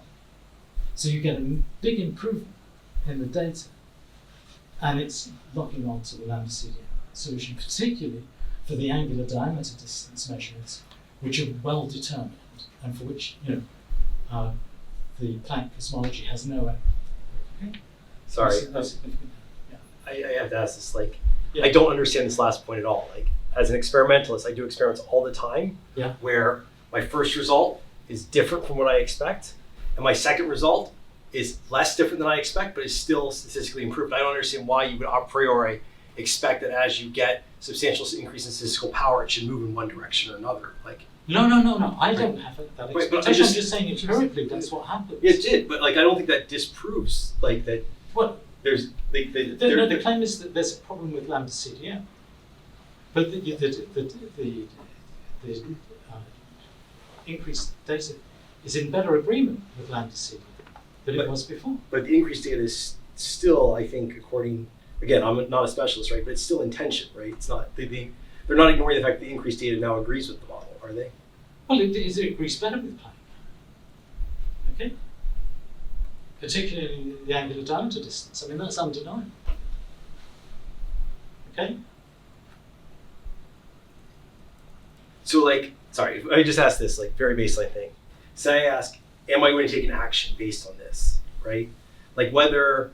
Speaker 2: So you get a big improvement in the data, and it's locking on to the Lambda CDM solution, particularly for the angular diameter distance measurements, which are well determined and for which the Planck cosmology has no error. Okay?
Speaker 5: Sorry,
Speaker 2: That's significant.
Speaker 5: I have to ask this. Like,
Speaker 2: Yeah.
Speaker 5: I don't understand this last point at all. Like, as an experimentalist, I do experiments all the time.
Speaker 2: Yeah.
Speaker 5: Where my first result is different from what I expect, and my second result is less different than I expect, but is still statistically improved. I don't understand why you would a priori expect that as you get substantial increase in statistical power, it should move in one direction or another. Like,
Speaker 2: No. I don't have that
Speaker 5: Wait, but
Speaker 2: expectation.
Speaker 5: I'm
Speaker 2: I'm just saying empirically that's what happens.
Speaker 5: it did, but like I don't think that disproves like that.
Speaker 2: Well,
Speaker 5: There's like
Speaker 2: the claim is that there's a problem with Lambda CDM, but the increased data is in better agreement with Lambda CDM than it was before.
Speaker 5: But the increased data is still, I think, according, again, I'm not a specialist, right? But it's still in tension, right? It's not, they're not ignoring the fact that the increased data now agrees with the model, are they?
Speaker 2: Well, it agrees better with Planck. Okay? Particularly the angular diameter distance. I mean, that's undeniable. Okay?
Speaker 5: So like, sorry, I just asked this like very baseline thing. Say I ask, am I going to take an action based on this, right? Like whether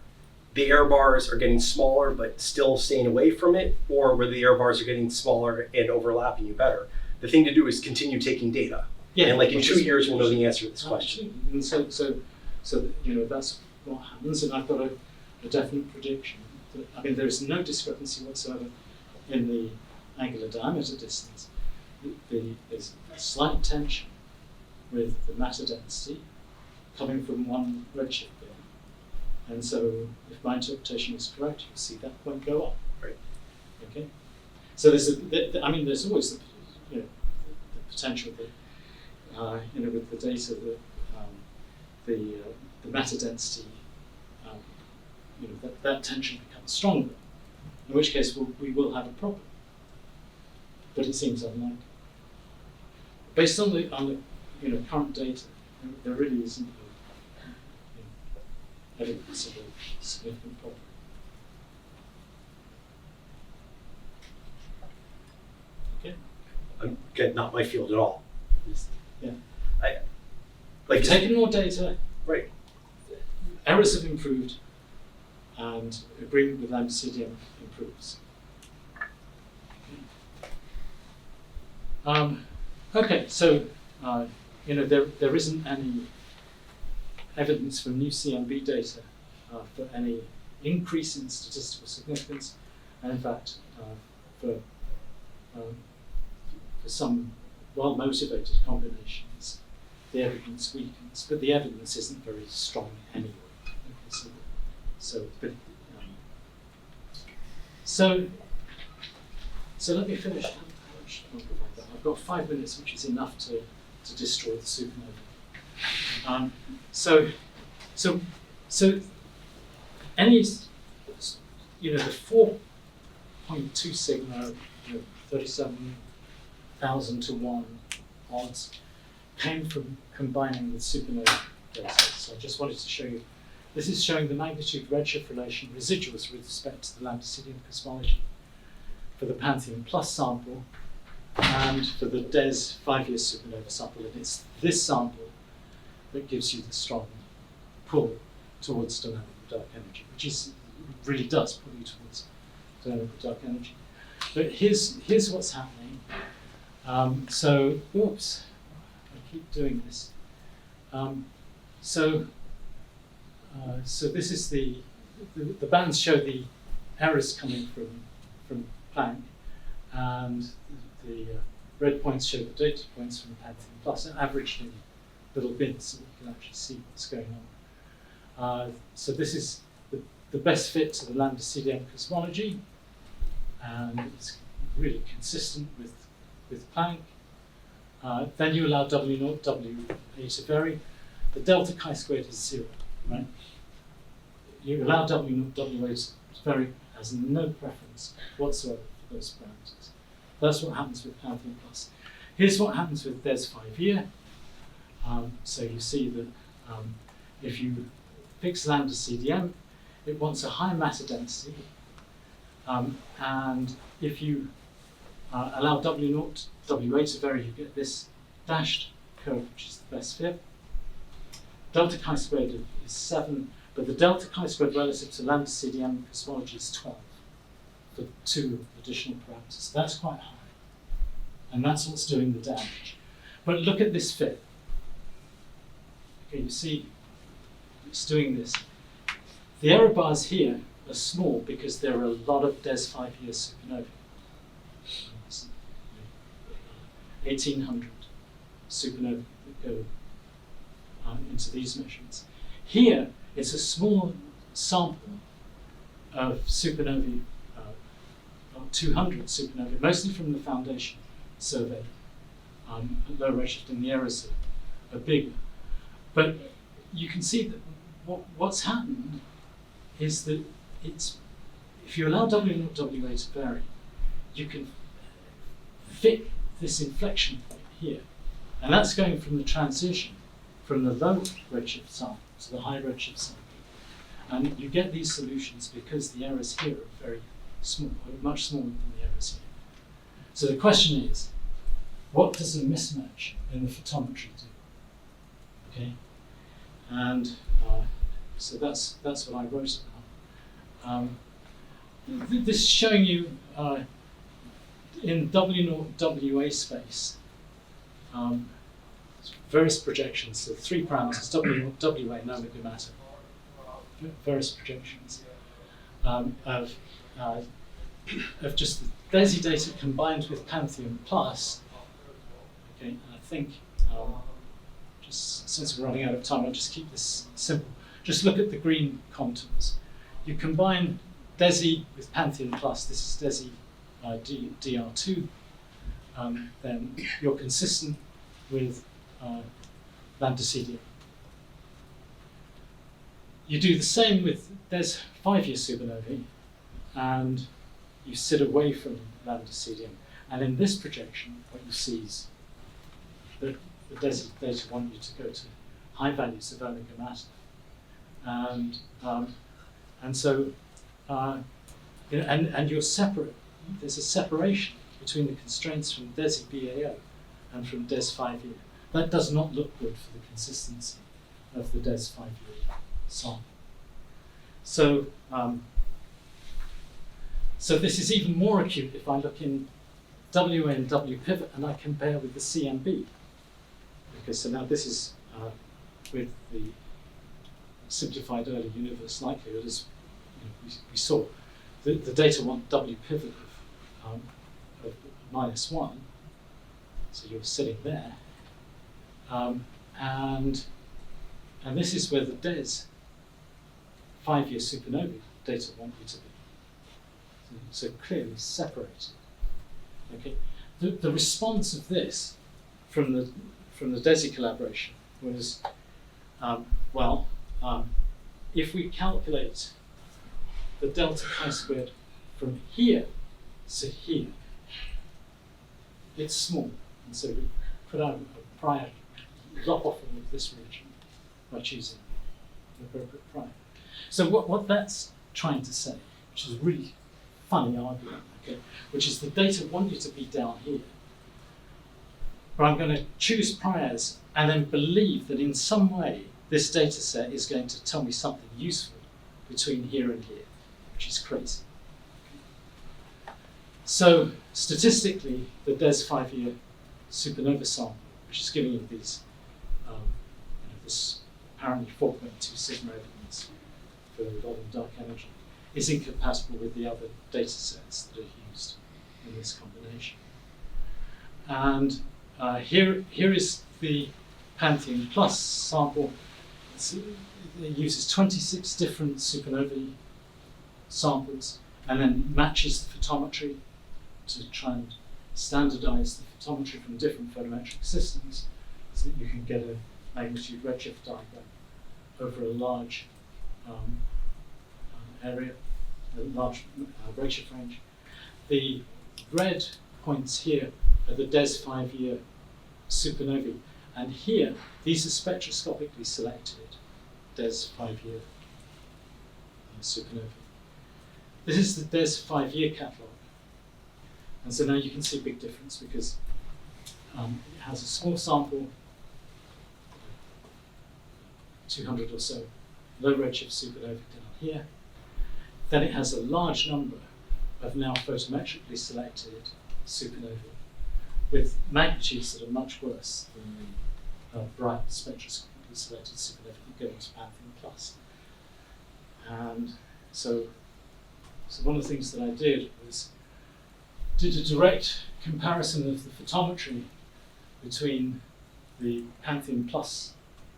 Speaker 5: the error bars are getting smaller but still staying away from it, or whether the error bars are getting smaller and overlapping you better. The thing to do is continue taking data.
Speaker 2: Yeah.
Speaker 5: And like in 2 years, we'll know the answer to this question.
Speaker 2: Absolutely. And so that's what happens, and I've got a definite prediction. I mean, there is no discrepancy whatsoever in the angular diameter distance. There's a slight tension with the matter density coming from one redshift bin. And so if my interpretation is correct, you'll see that point go up.
Speaker 5: Right.
Speaker 2: Okay. So there's there's always the potential that with the data that the matter density that tension becomes stronger. In which case we will have a problem. But it seems unlikely. Based on the current data, there really isn't evidence of a significant problem. Okay.
Speaker 5: Again, not my field at all.
Speaker 2: Yeah.
Speaker 5: Like
Speaker 2: Taking more data,
Speaker 5: right.
Speaker 2: errors have improved, and agreement with Lambda CDM improves. Okay, so there isn't any evidence from new CMB data for any increase in statistical significance, and in fact, for some well-motivated combinations, the evidence weakens, but the evidence isn't very strong anyway. Okay, so let me finish. How much longer have I got? I've got 5 minutes, which is enough to destroy the supernova. So any, the 4.2 sigma, 37,000 to 1 odds came from combining with supernova data. So I just wanted to show you. This is showing the magnitude redshift relation residuals with respect to the Lambda CDM cosmology for the Pantheon Plus sample and for the DES 5-year supernova sample. And it's this sample that gives you the strong pull towards dynamic dark energy, which really does pull you towards dynamic dark energy. But here's what's happening. Oops, I keep doing this. So this is the bands show the errors coming from Planck, and the red points show the data points from Pantheon Plus, and averaged in little bins so we can actually see what's going So this is the best fit to the Lambda CDM cosmology, and it's really consistent with Planck. Then you allow W0, WA to vary. The delta chi-squared is 0, right? You allow W0, WA to vary, has no preference whatsoever for those parameters. That's what happens with Pantheon Plus. Here's what happens with DES 5-year. So you see that if you fix Lambda CDM, it wants a higher matter density. And if you allow W0, WA to vary, you get this dashed curve, which is the best fit. Delta chi-squared is 7, but the delta chi-squared relative to Lambda CDM cosmology is 12 for 2 additional parameters. That's quite high. And that's what's doing the damage. But look at this fit. Okay, you see it's doing this. The error bars here are small because there are a lot of DES 5-year supernovae. 1,800 supernovae that go into these measurements. Here, it's a small sample of supernovae, 200 supernovae, mostly from the Foundation survey, at low redshift, and the errors are bigger. But you can see that what's happened is that if you allow W0, WA to vary, you can fit this inflection point here. And that's going from the transition from the low redshift sample to the high redshift sample. And you get these solutions because the errors here are very small, much smaller than the errors here. So the question is, what does a mismatch in the photometry do? Okay, and so that's what I wrote about. This is showing you in W0 WA space various projections. So 3 parameters: W0, WA, no omega matter. Various projections of just the DESI data combined with Pantheon Plus. Okay, and I think just since we're running out of time, I'll just keep this simple. Just look at the green contours. You combine DESI with Pantheon Plus. This is DESI DR2. Then you're consistent with Lambda CDM. You do the same with DES 5-year supernovae, and you sit away from Lambda CDM. And in this projection, what you see is that the DESI data want you to go to high values of omega matter. And so, and you're separate. There's a separation between the constraints from DESI BAO and from DES 5-year. That does not look good for the consistency of the DES 5-year sample. So, so this is even more acute if I look in WA and W pivot and I compare with the CMB. Because so now this is with the simplified early universe likelihood, as we saw. The data want W pivot of -1, so you're sitting there. And this is where the DES 5-year supernovae data want you to be. So clearly separated. Okay. The response of this from the DESI collaboration was, if we calculate the delta chi-squared from here to here, it's small. And so we put out a prior, lop off all of this region by choosing the appropriate prior. So what that's trying to say, which is a really funny argument, okay, which is the data want you to be down here, but I'm going to choose priors and then believe that in some way this data set is going to tell me something useful between here and here, which is crazy. So statistically, the DES 5-year supernova sample, which is giving you these, this apparently 4.2 sigma evidence for volume dark energy, is incompatible with the other data sets that are used in this combination. And here is the Pantheon Plus sample. it uses 26 different supernovae samples and then matches the photometry to try and standardize the photometry from different photometric systems so that you can get a magnitude redshift diagram over a large area, a large redshift range. The red points here are the DES 5-year supernovae, and here these are spectroscopically selected DES 5-year supernovae. This is the DES 5-year catalogue, and so now you can see a big difference because it has a small sample, 200 or so low redshift supernovae down here. Then it has a large number of now photometrically selected supernovae with magnitudes that are much worse than the bright spectroscopically selected supernovae that go into Pantheon Plus. And so one of the things that I did was did a direct comparison of the photometry between the Pantheon Plus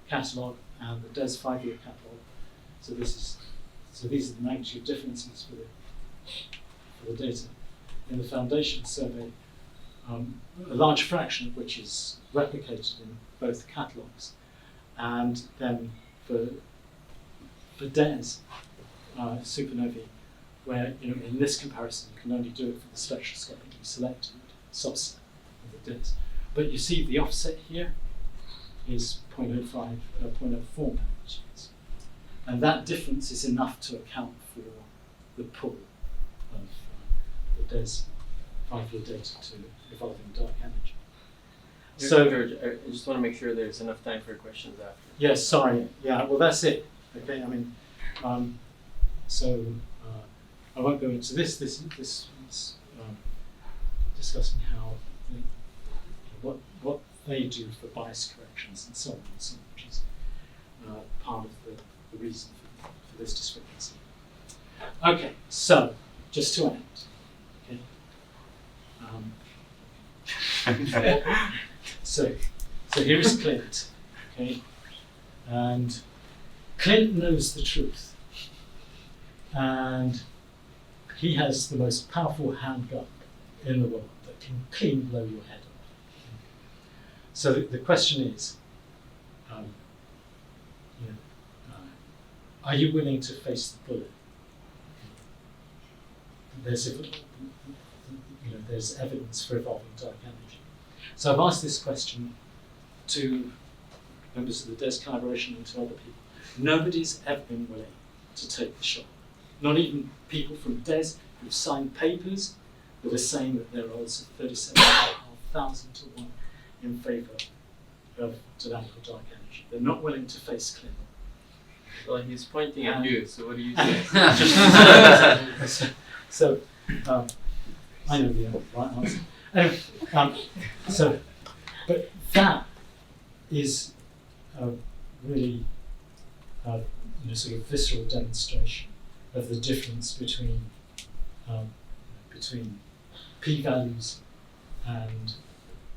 Speaker 2: catalogue and the DES 5-year catalogue. So these are the magnitude differences for the data in the foundation survey, a large fraction of which is replicated in both catalogues. And then for DES supernovae, where in this comparison you can only do it for the spectroscopically selected subset of the DES. But you see the offset here is 0.04 magnitudes. And that difference is enough to account for the pull of the DES 5-year data to evolving dark energy.
Speaker 1: So, George, I just want to make sure there's enough time for questions after.
Speaker 2: Yes, sorry. Yeah, well, that's it. Okay, I mean, I won't go into this. This is discussing how what they do for bias corrections and so on, which is part of the reason for this discrepancy. Okay, so just to end. Okay. So here is Clint. Okay, and Clint knows the truth, and he has the most powerful handgun in the world that can clean blow your head off. So the question is, are you willing to face the bullet? There's evidence for evolving dark energy. So I've asked this question to members of the DES collaboration and to other people. Nobody's ever been willing to take the shot. Not even people from DES who've signed papers that are saying that there are odds of 37,500 to 1 in favour of dynamical dark energy. They're not willing to face Clint.
Speaker 1: Well, he's pointing at you, so what do you say?
Speaker 2: I know the right answer. Anyway, but that is a really sort of visceral demonstration of the difference between p-values and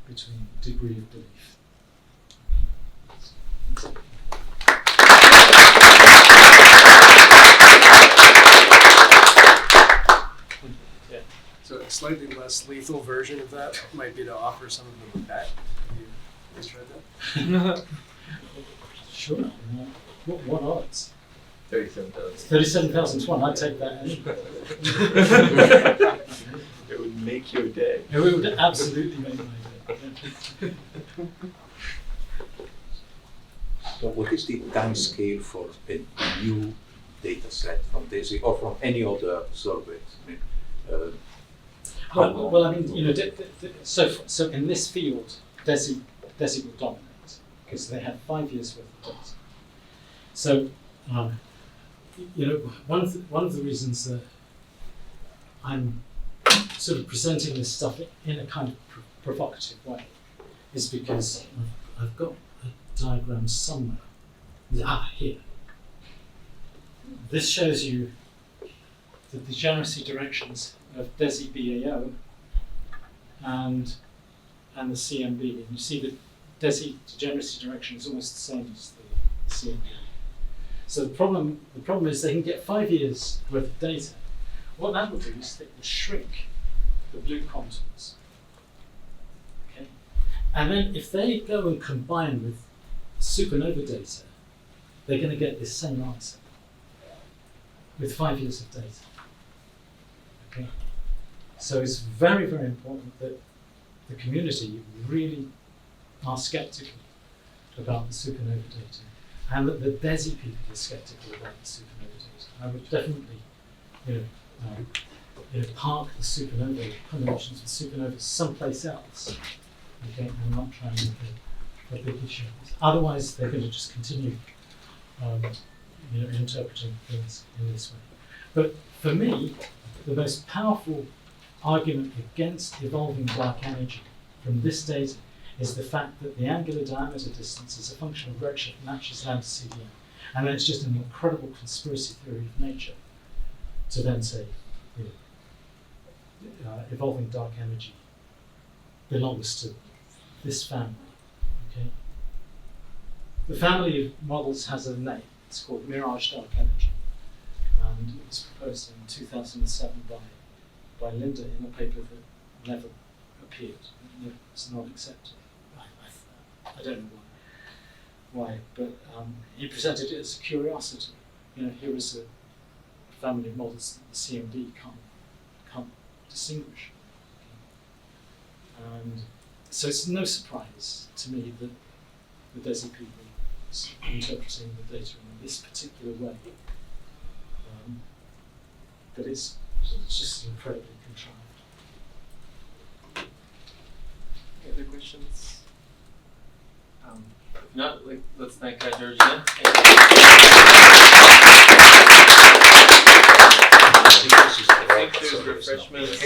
Speaker 2: between degree of belief.
Speaker 6: So a slightly less lethal version of that might be to offer some of them a bet. Have you guys tried that?
Speaker 2: Sure. What odds?
Speaker 3: 37,000.
Speaker 2: 37,000 to 1. I'd take that anyway.
Speaker 3: It would make your day.
Speaker 2: It would absolutely make my day.
Speaker 7: So what is the time scale for a new data set from DESI or from any other surveys? I mean,
Speaker 2: Well, I mean, so in this field, DESI will dominate because they have 5 years worth of data. So, one of the reasons that I'm sort of presenting this stuff in a kind of provocative way is because I've got a diagram somewhere. Here. This shows you the degeneracy directions of DESI BAO and the CMB. And you see that DESI degeneracy direction is almost the same as the CMB. So the problem is they can get 5 years worth of data. What that will do is it will shrink the blue contours. Okay? And then if they go and combine with supernova data, they're going to get this same answer with 5 years of data. Okay? So it's very, very important that the community really are skeptical about the supernova data, and that the DESI people are skeptical about the supernova data. I would definitely, park the supernova combinations with supernovas someplace else, okay, and not try and make a big issue. Otherwise, they're going to just continue, interpreting things in this way. But for me, the most powerful argument against evolving dark energy from this data is the fact that the angular diameter distance is a function of redshift matches Lambda CDM. And then it's just an incredible conspiracy theory of nature to then say, evolving dark energy belongs to this family. Okay? The family of models has a name. It's called Mirage Dark Energy. And it was proposed in 2007 by Linda in a paper that never appeared. It was not accepted. I don't know why, but he presented it as a curiosity. Here is a family of models that the CMD can't distinguish. And so it's no surprise to me that the DESI people is interpreting the data in this particular way. But it's just incredibly contrived.
Speaker 1: Any other questions? If not, let's thank Georgina. I think there's refreshments.